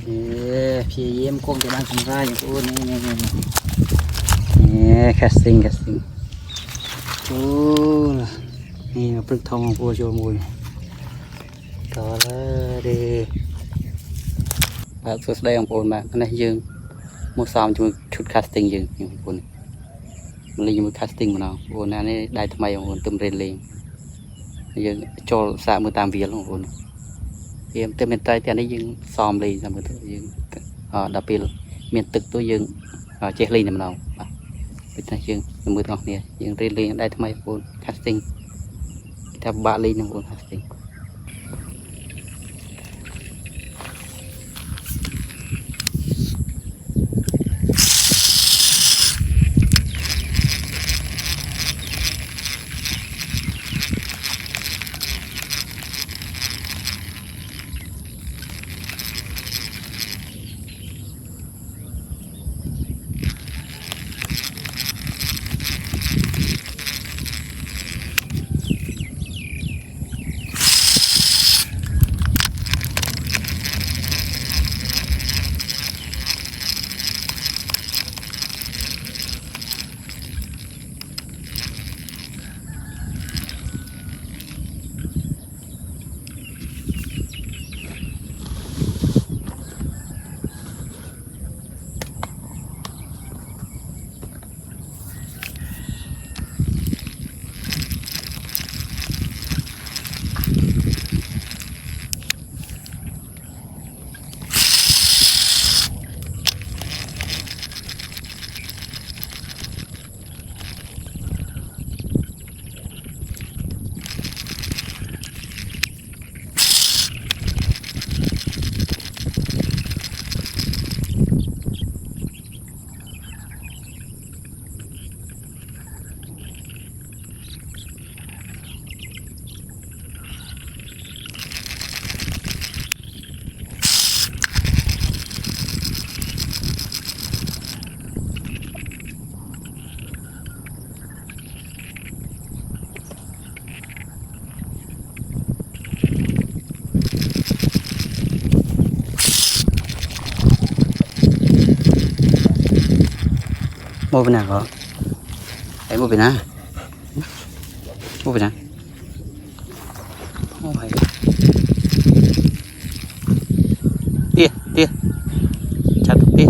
พี่เยี่ยมกล้องจะบ้านทำไรอย่างตัวนี่แคสติ้งโอ้นี่ปลึกทองของพวกโจมูลต่อเลยดีแบบสุดได้ของผมแบบนั่นยืงมือซ้อมจนชุดแคสติ้งยืงอย่างผมมันเลยมือแคสติ้งมันเอาโอ้นั่นนี่ได้ทำไมของผมตึมเรียนเลยยืงโจสามมือตามเวียนของผมเตรียมเต็มเป็นใจแต่ได้ยืงซ้อมเลยทำมือตัวยืงดับเบิลเมียนตึกตัวยืงเจลีเนี่ยมันเอาเป็นใจยืงมือตัวเนี่ยยืงเรียนเลยได้ทำไมผมแคสติ้งถ้าบาลีเนี่ยผมแคสติ้งโมเป็นอะไรก็ไอ้โมเป็นอะไรโมเป็นอะไรโอ้ยเตี้ยชัดเตี้ย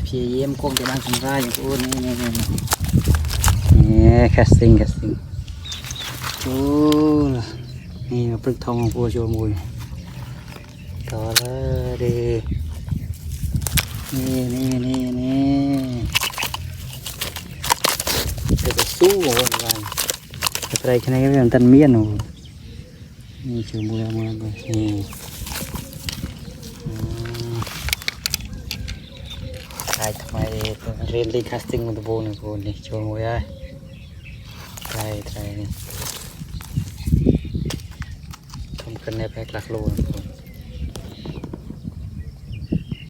พี่เยี่ยมกล้องจะบ้านทำไรอย่างตัวนี่แคสติ้งโอ้นี่ปลึกทองของพวกโจมูลต่อเลยดีนี่จะสู้วันอะไรขนาดนี้มันตันเมียนหนูนี่โจมูลมานี่ใช่ทำไมเรียนรีแคสติ้งมันตัวโบนนี่โชว์มวยได้ใช่นี่ทำกันในแพ็คหลักโลนะ